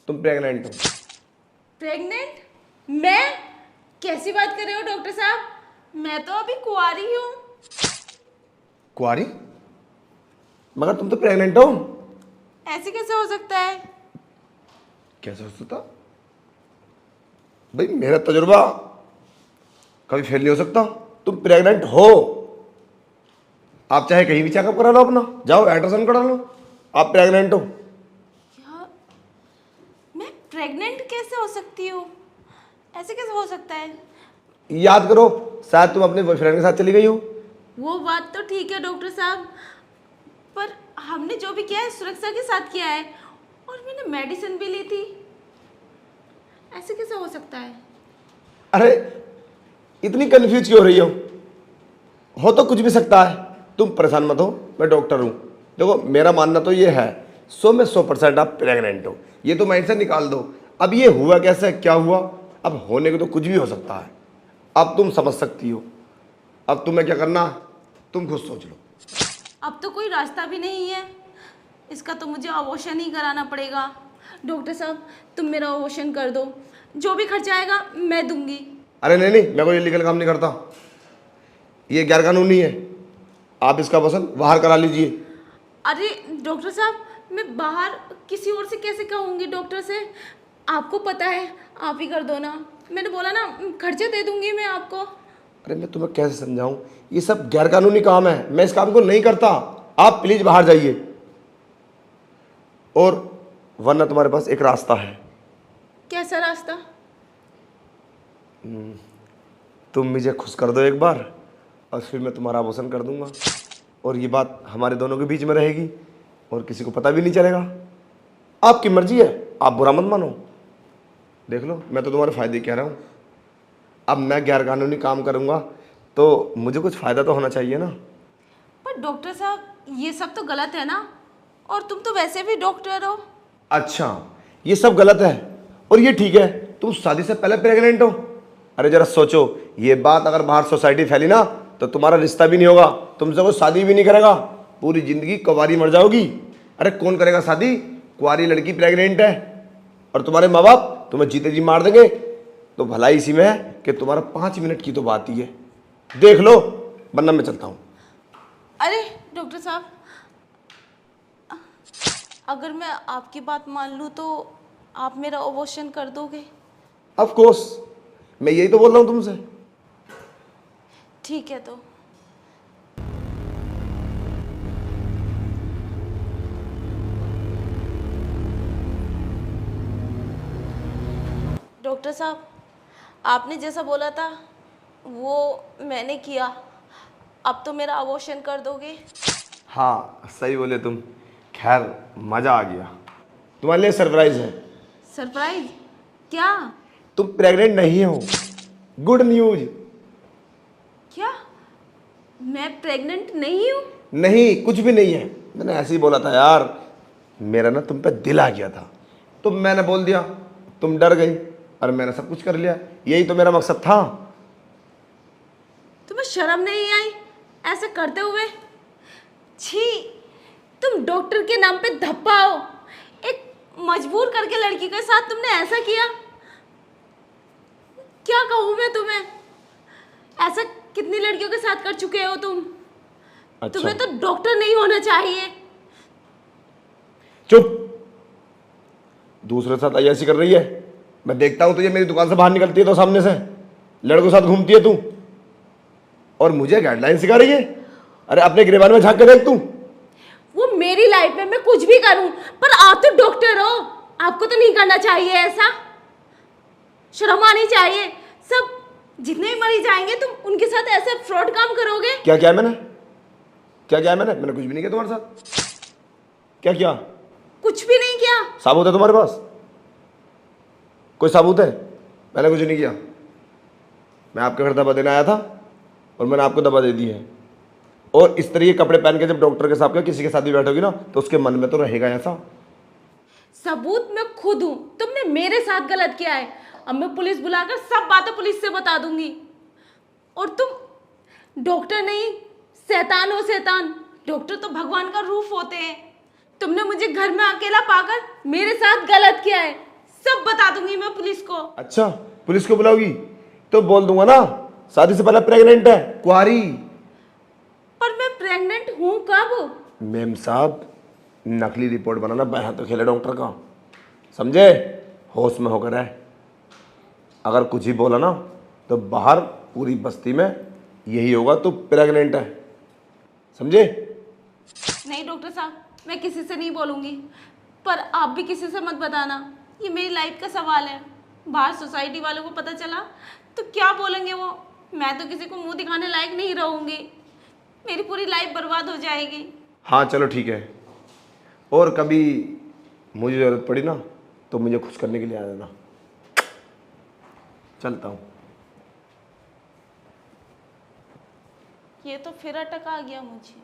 तुम प्रेग्नेंट हो। प्रेग्नेंट? मैं? कैसी बात कर रहे हो डॉक्टर साहब? मैं तो अभी कुंवारी हूँ। कुंवारी? मगर तुम तो प्रेग्नेंट हो। ऐसे कैसे हो सकता है? कैसे हो सकता? भाई मेरा तजुर्बा कभी फेल नहीं हो सकता। तुम प्रेग्नेंट हो। आप चाहे कहीं भी चेकअप करा लो, अपना जाओ अल्ट्रासाउंड करा लो, आप प्रेग्नेंट हो। क्या? मैं प्रेग्नेंट कैसे हो सकती हूँ? ऐसे कैसे हो सकता है? याद करो, शायद तुम अपने बॉयफ्रेंड के साथ चली गई हो। वो बात तो ठीक है डॉक्टर साहब, पर हमने जो भी किया है सुरक्षा के साथ किया है, और मैंने मेडिसिन भी ली थी। ऐसे कैसे हो सकता है? अरे इतनी कंफ्यूज क्यों हो रही हो तो कुछ भी सकता है। तुम परेशान मत हो, मैं डॉक्टर हूँ। देखो मेरा मानना तो ये है 100 में 100% आप प्रेग्नेंट हो, ये तो माइंड से निकाल दो। अब ये हुआ कैसे, क्या हुआ, अब होने को तो कुछ भी हो सकता है। अब तुम समझ सकती हो। अब तुम्हें क्या करना है, तुम खुद सोच लो। अब तो कोई रास्ता भी नहीं है, इसका तो मुझे अबॉर्शन ही कराना पड़ेगा। डॉक्टर साहब तुम मेरा अबॉर्शन कर दो, जो भी खर्चा आएगा मैं दूंगी। अरे नहीं नहीं, मैं कोई इलीगल काम नहीं करता, ये गैर कानूनी है। आप इसका पसंद बाहर करा लीजिए। अरे डॉक्टर साहब, मैं बाहर किसी और से कैसे कहूँगी डॉक्टर से? आपको पता है, आप ही कर दो ना। मैंने बोला ना, खर्चे दे दूंगी मैं आपको। अरे मैं तुम्हें कैसे समझाऊं, ये सब गैर कानूनी काम है, मैं इस काम को नहीं करता। आप प्लीज बाहर जाइए, और वरना तुम्हारे पास एक रास्ता है। कैसा रास्ता? तुम मुझे खुश कर दो एक बार, और फिर मैं तुम्हारा अबॉर्शन कर दूंगा, और ये बात हमारे दोनों के बीच में रहेगी और किसी को पता भी नहीं चलेगा। आपकी मर्जी है, आप बुरा मत मानो। देख लो, मैं तो तुम्हारे फायदे कह रहा हूँ। अब मैं गैर कानूनी काम करूँगा तो मुझे कुछ फ़ायदा तो होना चाहिए ना। पर डॉक्टर साहब ये सब तो गलत है ना, और तुम तो वैसे भी डॉक्टर हो। अच्छा, ये सब गलत है और ये ठीक है, तुम शादी से पहले प्रेग्नेंट हो। अरे जरा सोचो, ये बात अगर बाहर सोसाइटी फैली ना तो तुम्हारा रिश्ता भी नहीं होगा, तुमसे कोई शादी भी नहीं करेगा, पूरी जिंदगी कुंवारी मर जाओगी। अरे कौन करेगा शादी, कुंवारी लड़की प्रेग्नेंट है, और तुम्हारे माँ बाप तुम्हें जीते जी मार देंगे। तो भलाई इसी में है कि तुम्हारा 5 मिनट की तो बात ही है, देख लो, वरना मैं चलता हूँ। अरे डॉक्टर साहब, अगर मैं आपकी बात मान लूँ तो आप मेरा अबॉर्शन कर दोगे? ऑफ कोर्स, मैं यही तो बोल रहा हूँ तुमसे। ठीक है तो। डॉक्टर साहब आपने जैसा बोला था वो मैंने किया, अब तो मेरा अबॉर्शन कर दोगे? हाँ सही बोले तुम। खैर मज़ा आ गया, तुम्हारे लिए सरप्राइज है। सरप्राइज? क्या? तुम प्रेग्नेंट नहीं हो, गुड न्यूज। क्या? मैं प्रेग्नेंट नहीं हूँ? नहीं, कुछ भी नहीं है, मैंने ऐसे ही बोला था यार, मेरा ना तुम पे दिल आ गया था तो मैंने बोल दिया, तुम डर गई और मैंने सब कुछ कर लिया, यही तो मेरा मकसद था। तुम्हें शर्म नहीं आई ऐसे करते हुए? छी, तुम डॉक्टर के नाम पे धप्पा हो, एक मजबूर करके लड़की के साथ तुमने ऐसा किया। क्या कहूँ मैं तुम्हें, ऐसा कितनी लड़कियों के साथ कर चुके हो तुम। अच्छा, तुम्हें तो डॉक्टर नहीं होना चाहिए। चुप, दूसरे के साथ अय्याशी कर रही है, मैं देखता हूँ तुझे मेरी दुकान से बाहर निकलती है तो सामने से लड़कों के साथ घूमती है तू, और मुझे गाइडलाइन सिखा रही है। अरे अपने गिरेबान में झांक के देख तू। वो मेरी लाइफ में मैं कुछ भी करूं, पर आप तो डॉक्टर हो, आपको तो नहीं करना चाहिए ऐसा। शर्म आनी चाहिए। सब जितने भी मरीज आएंगे तुम उनके साथ ऐसे फ्रॉड काम करोगे? क्या किया मैंने, क्या किया मैंने कुछ भी नहीं किया तुम्हारे साथ। क्या किया? कुछ भी नहीं किया। साबुत है तुम्हारे पास, कोई साबुत है? मैंने कुछ नहीं किया, मैं आपके घर दवा देने आया था और मैंने आपको दवा दे दी है। और इस तरह के कपड़े पहन के जब डॉक्टर के साथ या किसी के साथ भी बैठोगी ना तो उसके मन में तो रहेगा ऐसा। सबूत मैं खुद हूं, तुमने मेरे साथ गलत किया है। अब मैं पुलिस बुलाकर सब बातें पुलिस से बता दूंगी। और तुम डॉक्टर नहीं, शैतान हो शैतान। डॉक्टर तो भगवान का रूप होते हैं। तुमने मुझे घर में अकेला पाकर मेरे साथ गलत किया है। सब बता दूंगी मैं पुलिस को। अच्छा, पुलिस को बुलाओगी? तो बोल दूंगा ना शादी से पहले प्रेग्नेंट है, कुंवारी। पर मैं प्रेग्नेंट हूँ कब? मेम साहब, नकली रिपोर्ट बनाना बाएं तो खेले डॉक्टर का, समझे? होश में होकर है। अगर कुछ ही बोला ना तो बाहर पूरी बस्ती में यही होगा, तो प्रेग्नेंट है, समझे? नहीं डॉक्टर साहब, मैं किसी से नहीं बोलूँगी, पर आप भी किसी से मत बताना। ये मेरी लाइफ का सवाल है। बाहर सोसाइटी वालों को पता चला तो क्या बोलेंगे वो? मैं तो किसी को मुंह दिखाने लायक नहीं रहूँगी। मेरी पूरी लाइफ बर्बाद हो जाएगी। हाँ चलो ठीक है, और कभी मुझे ज़रूरत पड़ी ना तो मुझे खुश करने के लिए आ जाना। चलता हूँ। ये तो फिर अटक आ गया मुझे।